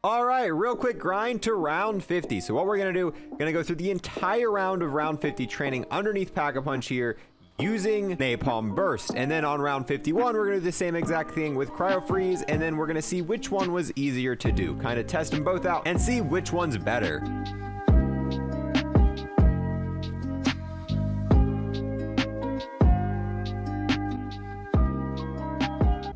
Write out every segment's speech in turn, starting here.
All right, real quick grind to round 50. So what we're gonna do, gonna go through the entire round of round 50 training underneath Pack-a-Punch here using Napalm Burst. And then on round 51, we're gonna do the same exact thing with Cryo Freeze, and then we're gonna see which one was easier to do. Kind of test them both out and see which one's better.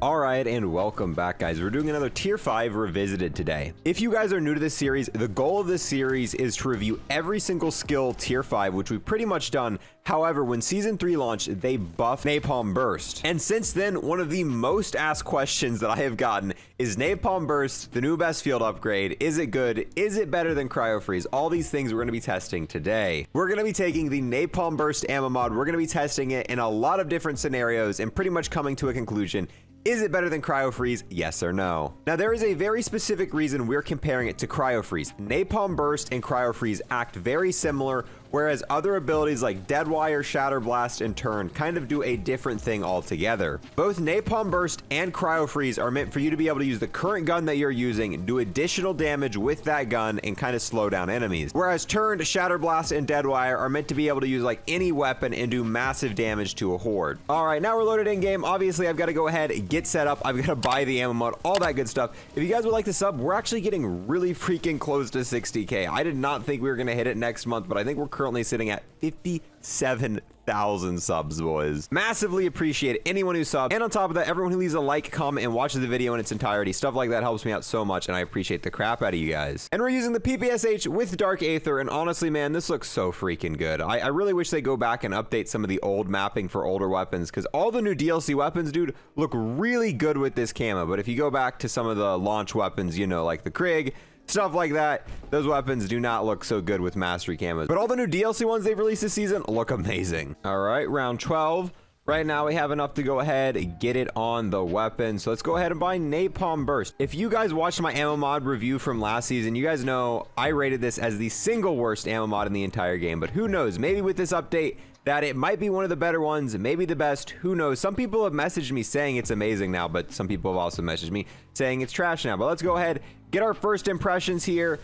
Alright, and welcome back, guys. We're doing another Tier 5 Revisited today. If you guys are new to this series, the goal of this series is to review every single skill Tier 5, which we've pretty much done. However, when Season 3 launched, they buffed Napalm Burst. And since then, one of the most asked questions that I have gotten is Napalm Burst the new best field upgrade? Is it good? Is it better than Cryo Freeze? All these things we're going to be testing today. We're going to be taking the Napalm Burst ammo mod. We're going to be testing it in a lot of different scenarios and pretty much coming to a conclusion. Is it better than Cryo Freeze? Yes or no? Now, there is a very specific reason we're comparing it to Cryo Freeze. Napalm Burst and Cryo Freeze act very similar, whereas other abilities like Deadwire, Shatter Blast, and Turn kind of do a different thing altogether. Both Napalm Burst and Cryo Freeze are meant for you to be able to use the current gun that you're using, do additional damage with that gun, and kind of slow down enemies. Whereas Turn, Shatter Blast, and Deadwire are meant to be able to use like any weapon and do massive damage to a horde. All right, now we're loaded in game. Obviously, I've got to go ahead and get set up. I've got to buy the ammo mod, all that good stuff. If you guys would like to sub, we're actually getting really freaking close to 60K. I did not think we were going to hit it next month, but I think we're currently sitting at 57,000 subs, boys. Massively appreciate anyone who subs, and on top of that, everyone who leaves a like, comment, and watches the video in its entirety. Stuff like that helps me out so much, and I appreciate the crap out of you guys. And we're using the PPSH with Dark Aether, and honestly, man, this looks so freaking good. I really wish they go back and update some of the old mapping for older weapons, because all the new DLC weapons, dude, look really good with this camo. But if you go back to some of the launch weapons, you know, like the Krig, stuff like that, those weapons do not look so good with mastery camos. But all the new DLC ones they've released this season look amazing. All right, round 12. Right now we have enough to go ahead and get it on the weapon. So let's go ahead and buy Napalm Burst. If you guys watched my ammo mod review from last season, you guys know I rated this as the single worst ammo mod in the entire game. But who knows, maybe with this update that it might be one of the better ones, maybe the best, who knows. Some people have messaged me saying it's amazing now, but some people have also messaged me saying it's trash now. But let's go ahead, get our first impressions here.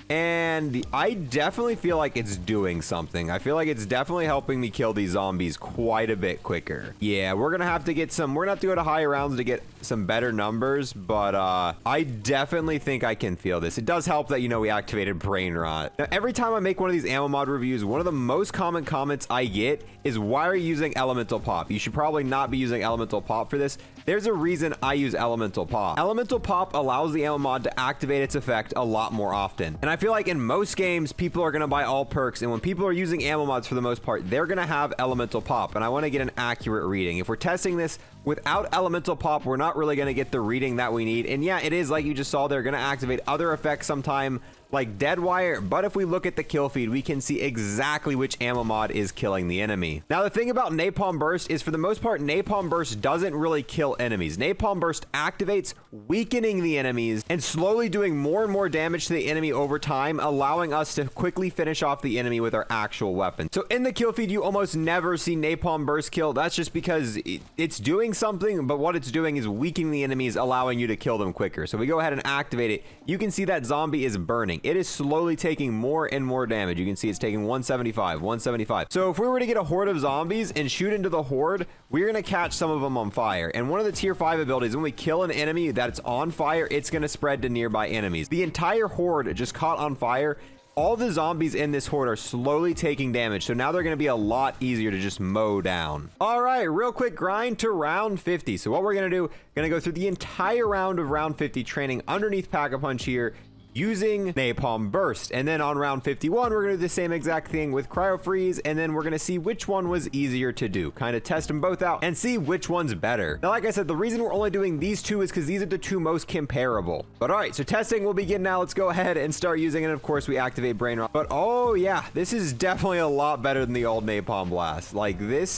And I definitely feel like it's doing something. I feel like it's definitely helping me kill these zombies quite a bit quicker. Yeah, we're gonna have to get some, we're gonna have to go to higher rounds to get some better numbers, but I definitely think I can feel this. It does help that, you know, we activated Brain Rot. Now, every time I make one of these ammo mod reviews, one of the most common comments I get is, why are you using Elemental Pop? You should probably not be using Elemental Pop for this. There's a reason I use Elemental Pop. Elemental Pop allows the ammo mod to activate its effect a lot more often. And I feel like in most games, people are gonna buy all perks, and when people are using ammo mods for the most part, they're gonna have Elemental Pop, and I wanna get an accurate reading. If we're testing this without Elemental Pop, we're not really gonna get the reading that we need. And yeah, it is like you just saw, they're gonna activate other effects sometime, like Deadwire, but if we look at the kill feed, we can see exactly which ammo mod is killing the enemy. Now, the thing about Napalm Burst is, for the most part, Napalm Burst doesn't really kill enemies. Napalm Burst activates, weakening the enemies and slowly doing more and more damage to the enemy over time, allowing us to quickly finish off the enemy with our actual weapon. So in the kill feed, you almost never see Napalm Burst kill. That's just because it's doing something, but what it's doing is weakening the enemies, allowing you to kill them quicker. So we go ahead and activate it. You can see that zombie is burning. It is slowly taking more and more damage. You can see it's taking 175, 175. So if we were to get a horde of zombies and shoot into the horde, we're going to catch some of them on fire. And one of the tier 5 abilities, when we kill an enemy that's on fire, it's going to spread to nearby enemies. The entire horde just caught on fire. All the zombies in this horde are slowly taking damage, so now they're going to be a lot easier to just mow down. All right, real quick grind to round 50. So what we're going to do, going to go through the entire round of round 50 training underneath Pack-a-Punch here using Napalm Burst. And then on round 51, we're gonna do the same exact thing with Cryo Freeze, and then we're gonna see which one was easier to do. Kind of test them both out and see which one's better. Now, like I said, the reason we're only doing these two is because these are the two most comparable. But all right, so testing will begin now. Let's go ahead and start using it. And of course, we activate Brain Rot. But oh yeah, this is definitely a lot better than the old Napalm Blast. Like, this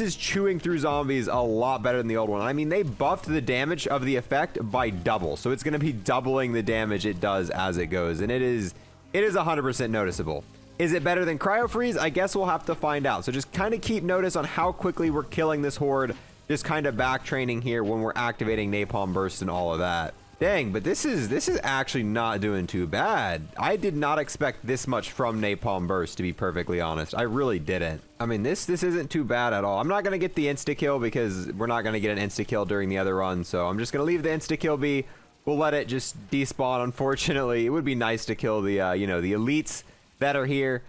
is chewing through zombies a lot better than the old one. I mean, they buffed the damage of the effect by double. So it's going to be doubling the damage it does as it goes. And it is 100% noticeable. Is it better than Cryo Freeze? I guess we'll have to find out. So just kind of keep notice on how quickly we're killing this horde. Just kind of back training here when we're activating Napalm Burst and all of that. Dang, but this is actually not doing too bad. I did not expect this much from Napalm Burst, to be perfectly honest. I really didn't. I mean, this isn't too bad at all. I'm not gonna get the insta-kill because we're not gonna get an insta-kill during the other run, so I'm just gonna leave the insta-kill be. We'll let it just despawn, unfortunately. It would be nice to kill the, you know, the elites that are here.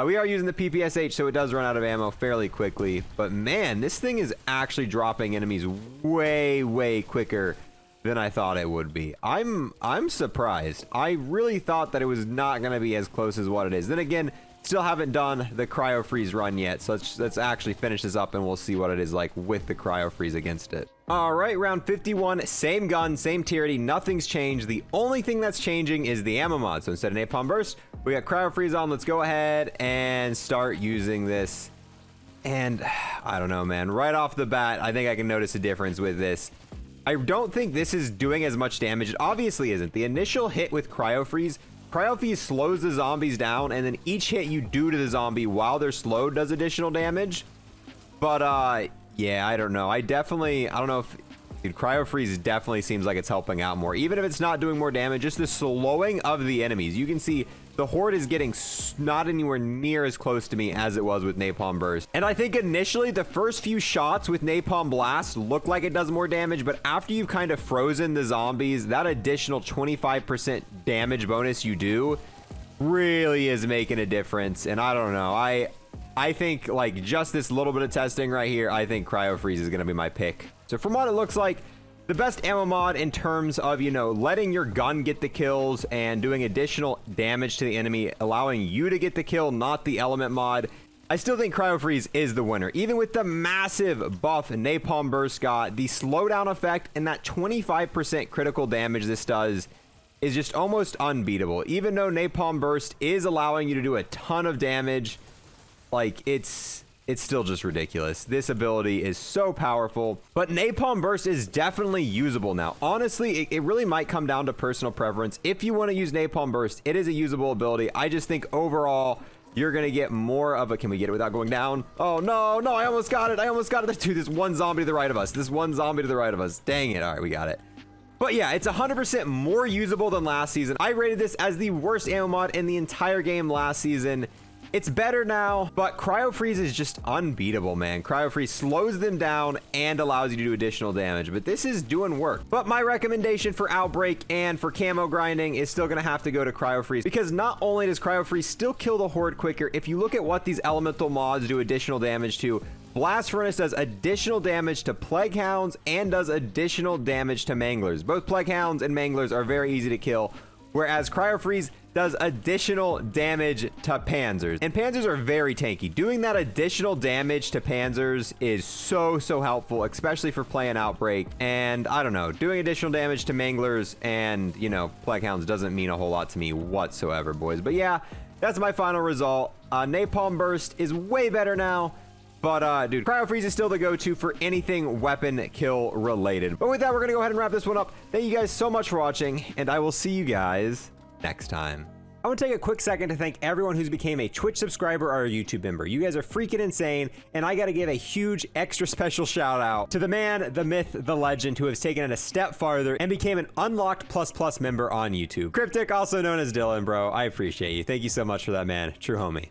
We are using the PPSH, so it does run out of ammo fairly quickly. But man, this thing is actually dropping enemies way, way quicker than I thought it would be. I'm surprised. I really thought that it was not going to be as close as what it is. Then again, still haven't done the cryo freeze run yet, so let's actually finish this up and we'll see what it is like with the cryo freeze against it. All right, round 51, same gun, same tierity, nothing's changed. The only thing that's changing is the ammo mod. So instead of Napalm Burst, we got cryo freeze on. Let's go ahead and start using this. And I don't know, man, right off the bat, I think I can notice a difference with this. I don't think this is doing as much damage. It obviously isn't. The initial hit with cryo freeze slows the zombies down, and then each hit you do to the zombie while they're slowed does additional damage. But yeah, I don't know. I don't know if, dude, cryo freeze definitely seems like it's helping out more. Even if it's not doing more damage, just the slowing of the enemies. You can see the horde is getting not anywhere near as close to me as it was with Napalm Burst. And I think initially the first few shots with Napalm Blast look like it does more damage, but after you've kind of frozen the zombies, that additional 25% damage bonus you do really is making a difference. And I don't know. I think like just this little bit of testing right here, I think cryo freeze is going to be my pick. So from what it looks like, the best ammo mod in terms of, you know, letting your gun get the kills and doing additional damage to the enemy, allowing you to get the kill, not the element mod. I still think cryo freeze is the winner. Even with the massive buff Napalm Burst got, the slowdown effect and that 25% critical damage this does is just almost unbeatable. Even though Napalm Burst is allowing you to do a ton of damage, like it's still just ridiculous. This ability is so powerful, but Napalm Burst is definitely usable now. Honestly, it really might come down to personal preference. If you want to use Napalm Burst, it is a usable ability. I just think overall, you're going to get more of a... Can we get it without going down? Oh, no, I almost got it. Dude, this one zombie to the right of us. Dang it. All right, we got it. But yeah, it's 100% more usable than last season. I rated this as the worst ammo mod in the entire game last season. It's better now, but cryo freeze is just unbeatable, man. Cryo freeze slows them down and allows you to do additional damage, but this is doing work. But my recommendation for outbreak and for camo grinding is still gonna have to go to cryo freeze, because not only does cryo freeze still kill the horde quicker, if you look at what these elemental mods do additional damage to, Blast Furnace does additional damage to Plague Hounds and does additional damage to Manglers. Both Plague Hounds and Manglers are very easy to kill, whereas cryo freeze does additional damage to Panzers. And Panzers are very tanky. Doing that additional damage to Panzers is so helpful, especially for playing Outbreak. And I don't know, doing additional damage to Manglers and, you know, Plague Hounds doesn't mean a whole lot to me whatsoever, boys. But yeah, that's my final result. Napalm Burst is way better now. But, dude, Cryo Freeze is still the go-to for anything weapon kill related. But with that, we're going to go ahead and wrap this one up. Thank you guys so much for watching, and I will see you guys next time. I want to take a quick second to thank everyone who's became a Twitch subscriber or a YouTube member. You guys are freaking insane, and I got to give a huge extra special shout out to the man, the myth, the legend, who has taken it a step farther and became an Unlocked ++ member on YouTube. Cryptic, also known as Dylan, bro. I appreciate you. Thank you so much for that, man. True homie.